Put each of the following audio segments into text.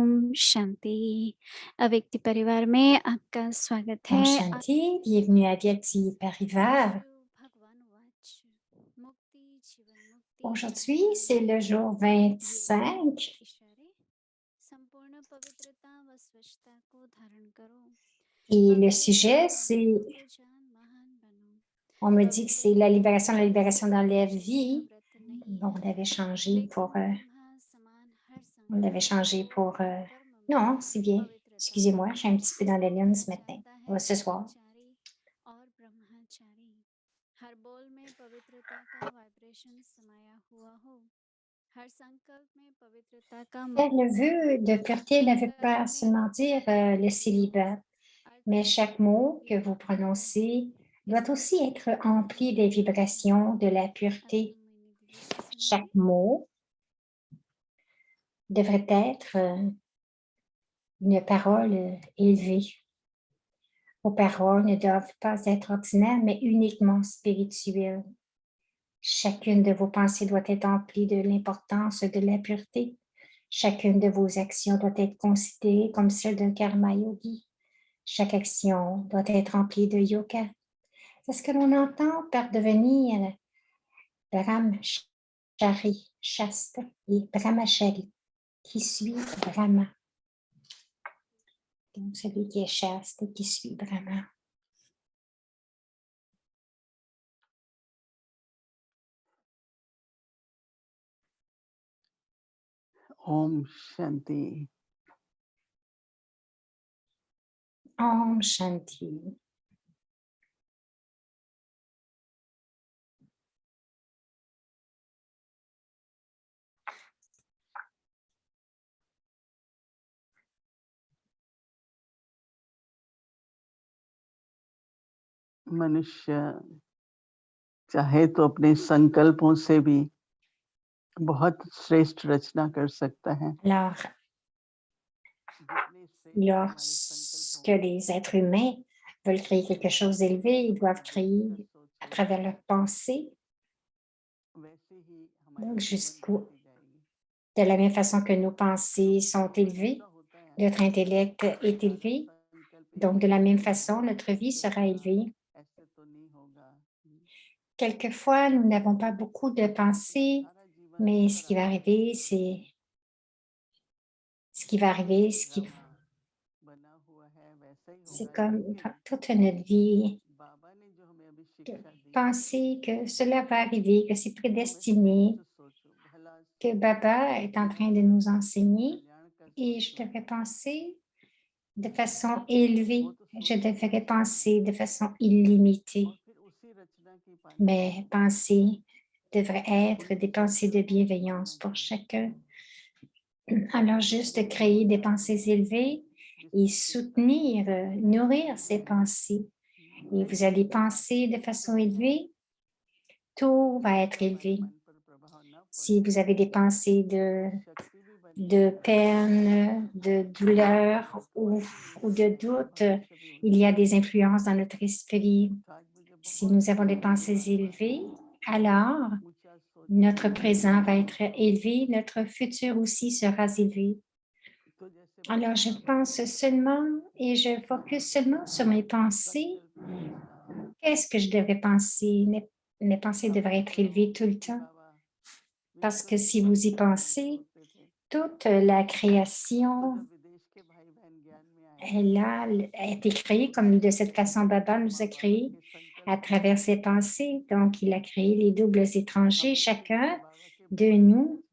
ओम शांति। अव्यक्ति परिवार में आपका स्वागत Om है। Shanti, bienvenue à Vyakti Parivar. भगवान वाच मुक्ति जीवन मुक्ति Aujourd'hui, ज्ञान c'est le आनंद jour योगा 25 इशारे संपूर्ण पवित्रता व स्वच्छता को धारण करो। et le पवित्रता sujet, धारण c'est, करो जान महान बनो। on me dit que c'est पवित्रता la में libération dans la संकोच का vie. व्रत नहीं Donc, है, on l'avait changé लेकिन ब्रह्मा समान हर on l'avait संकल्प changé को pour, कर्म में non, c'est bien. पवित्रता Excusez-moi, करो। je suis un petit peu dans les lunes ce समझना matin, चाहता है ce soir. ब्रह्मचारी और ब्रह्मचारी हर बोल में पवित्रता का वाइब्रेशन समाया हुआ हो, हर संकल्प में पवित्रता का Faire le vœu de pureté ne veut कर्म pas में seulement dire le पवित्रता हो, célibat, mais अर्थात chaque mot que vous विवाह हो। prononcez इस doit aussi पवित्र être क्षण में empli des ध्यान vibrations de करें। la अब pureté. हम इन्हीं दिव्य से Chaque सुनेंगे। mot devrait être une parole élevée. Vos paroles ne doivent pas être ordinaires, mais uniquement spirituelles. Chacune de vos pensées doit être emplie de l'importance de la pureté. Chacune de vos actions doit être considérée comme celle d'un karma yogi. Chaque action doit être remplie de yoga. C'est ce que l'on entend par devenir brahmachari, chaste, et brahmachari, qui suit Brahma. Donc, celui qui est chaste et qui suit Brahma. Om Shanti. Om Shanti. मनुष्य चाहे तो अपने संकल्पों से भी बहुत श्रेष्ठ रचना कर सकता है। Alors, lorsque les êtres humains veulent créer quelque chose d'élevé, ils doivent créer à travers leurs pensées. Donc, de la même façon que nos pensées sont élevées, notre intellect est élevé. Donc, de la même façon, notre vie sera élevée. Quelquefois, nous n'avons pas beaucoup de pensées, mais ce qui va arriver, c'est comme toute notre vie, penser que cela va arriver, que c'est prédestiné, que Baba est en train de nous enseigner et je devrais penser de façon élevée, je devrais penser de façon illimitée. Mes pensées devraient être des pensées de bienveillance pour chacun. Alors, juste créer des pensées élevées et soutenir, nourrir ces pensées. Et vous allez penser de façon élevée, tout va être élevé. Si vous avez des pensées de peine, de douleur ou de doute, il y a des influences dans notre esprit. Si nous avons des pensées élevées, alors notre présent va être élevé, notre futur aussi sera élevé. Alors, je pense seulement et je focus seulement sur mes pensées. Qu'est-ce que je devrais penser? Mes pensées devraient être élevées tout le temps. Parce que si vous y pensez, toute la création, elle a été créée comme de cette façon Baba nous a créés à travers ses pensées. Donc, il a créé les doubles étrangers, chacun de nous,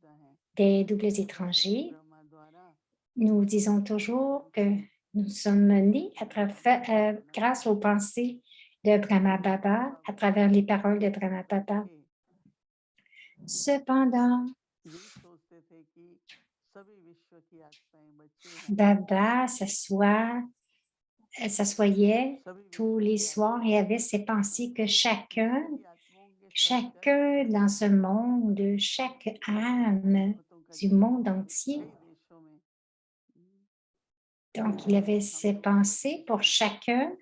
des doubles étrangers. Nous disons toujours que nous sommes nés grâce aux pensées de Brahma Baba, à travers les paroles de Brahma Baba. Cependant, Baba s'assoyait tous les soirs et avait ses pensées que chacun dans ce monde, chaque âme du monde entier. Donc, il avait ses pensées pour chacun.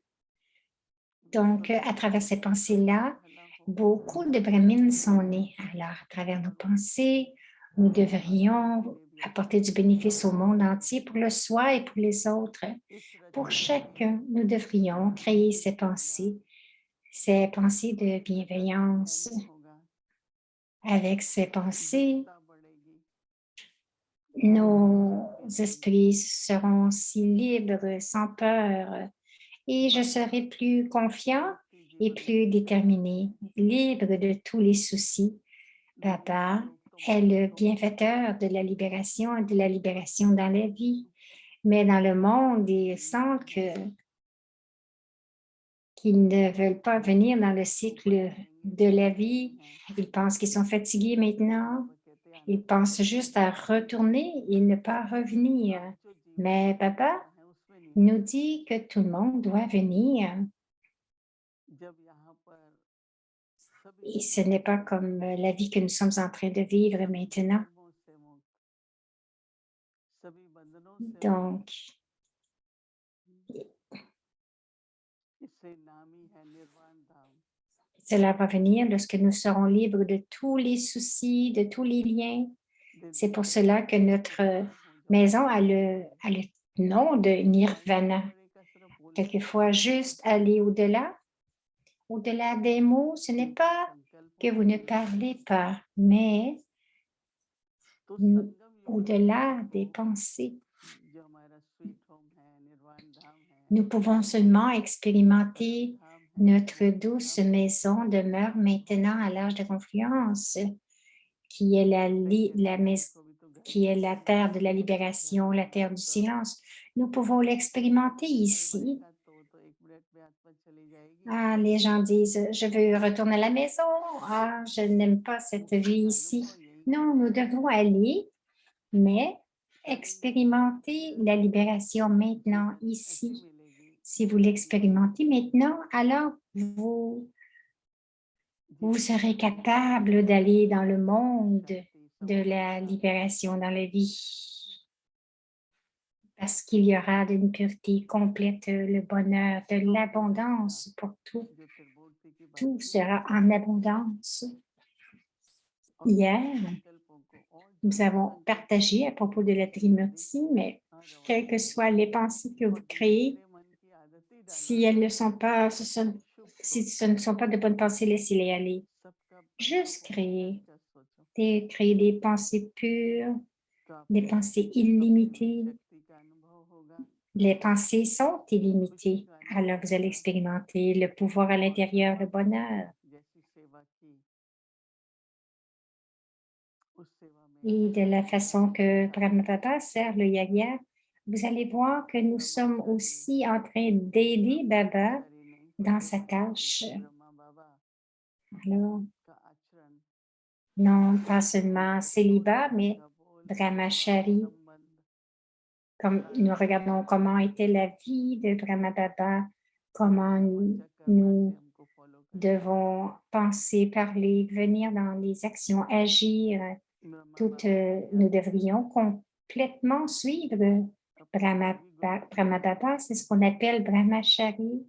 Donc, à travers ces pensées-là, beaucoup de Brahmins sont nés. Alors, à travers nos pensées, nous devrions apporter du bénéfice au monde entier pour le soi et pour les autres. Pour chacun, nous devrions créer ces pensées de bienveillance. Avec ces pensées, nos esprits seront si libres, sans peur, et je serai plus confiant et plus déterminé, libre de tous les soucis. Papa est le bienfaiteur de la libération et de la libération dans la vie. Mais dans le monde, ils sentent qu'ils ne veulent pas venir dans le cycle de la vie. Ils pensent qu'ils sont fatigués maintenant. Ils pensent juste à retourner et ne pas revenir. Mais papa nous dit que tout le monde doit venir. Et ce n'est pas comme la vie que nous sommes en train de vivre maintenant. Donc, cela va venir lorsque nous serons libres de tous les soucis, de tous les liens. C'est pour cela que notre maison a le nom de Nirvana. Quelquefois, juste aller au-delà des mots, ce n'est pas que vous ne parlez pas, mais au-delà des pensées. Nous pouvons seulement expérimenter notre douce maison demeure maintenant à l'âge de confluence, qui est la terre de la libération, la terre du silence. Nous pouvons l'expérimenter ici. Ah, les gens disent, je veux retourner à la maison. Ah, je n'aime pas cette vie ici. Non, nous devons aller, mais expérimenter la libération maintenant, ici. Si vous l'expérimentez maintenant, alors vous serez capable d'aller dans le monde de la libération dans la vie. Parce qu'il y aura d'une pureté complète, le bonheur, de l'abondance pour tout. Tout sera en abondance. Hier, nous avons partagé à propos de la Trimurti, mais quelles que soient les pensées que vous créez, si elles ne sont pas, si ce ne sont pas de bonnes pensées, laissez-les aller. Juste créer des pensées pures, des pensées illimitées. Les pensées sont illimitées. Alors, vous allez expérimenter le pouvoir à l'intérieur, le bonheur. Et de la façon que Brahma sert le yagya, vous allez voir que nous sommes aussi en train d'aider Baba dans sa tâche. Alors, non pas seulement célibat, mais brahmachari. Comme nous regardons comment était la vie de Brahma Baba, comment nous devons penser, parler, venir dans les actions, agir. Nous devrions complètement suivre Brahma Baba, c'est ce qu'on appelle Brahmachari.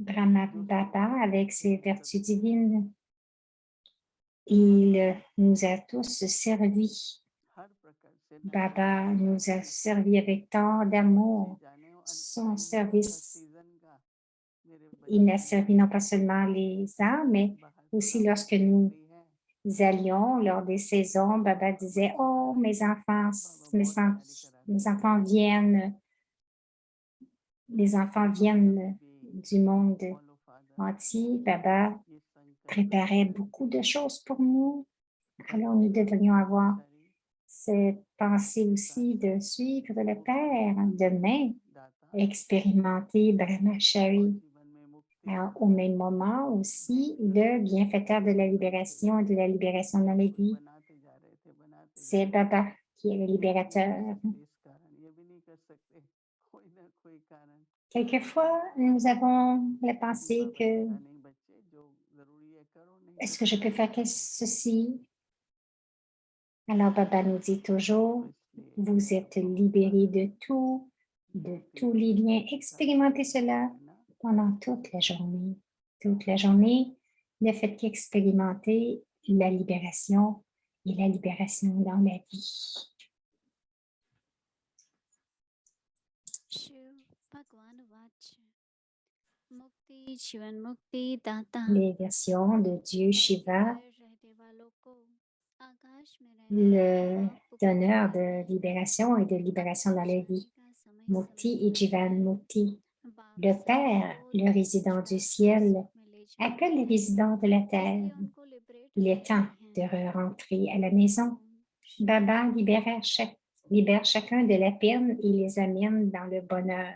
Brahma Baba, avec ses vertus divines, il nous a tous servi. Baba nous a servi avec tant d'amour. Son service, il n'a servi non pas seulement les âmes, mais aussi lorsque nous allions lors des saisons, Baba disait, « Oh, mes enfants viennent du monde entier. » Baba préparait beaucoup de choses pour nous. Alors, nous devrions avoir cette pensée aussi de suivre le Père, demain, expérimenter Brahmachari. Alors, au même moment aussi, le bienfaiteur de la libération et de la libération dans la vie, c'est Baba qui est le libérateur. Quelquefois, nous avons la pensée que est-ce que je peux faire ceci? Alors, Baba nous dit toujours, vous êtes libérés de tous les liens. Expérimentez cela pendant toute la journée. Toute la journée, ne faites qu'expérimenter la libération et la libération dans la vie. मुक्ति जीवन मुक्ति दाता les versions de Dieu Shiva, धरती पर रहने वालों को आकाश में रहने le वालों को donneur पुकारते de हैं। libération et de libération dans la vie, Mukti et Jivan Mukti. Le Père, le résident du ciel, appelle les résidents de la terre. Il est temps de rentrer à la maison. Baba libère chacun de la peine et les amène dans le bonheur.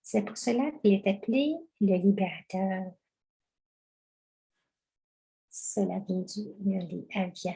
C'est pour cela qu'il est appelé le libérateur. Cela vient du Avia.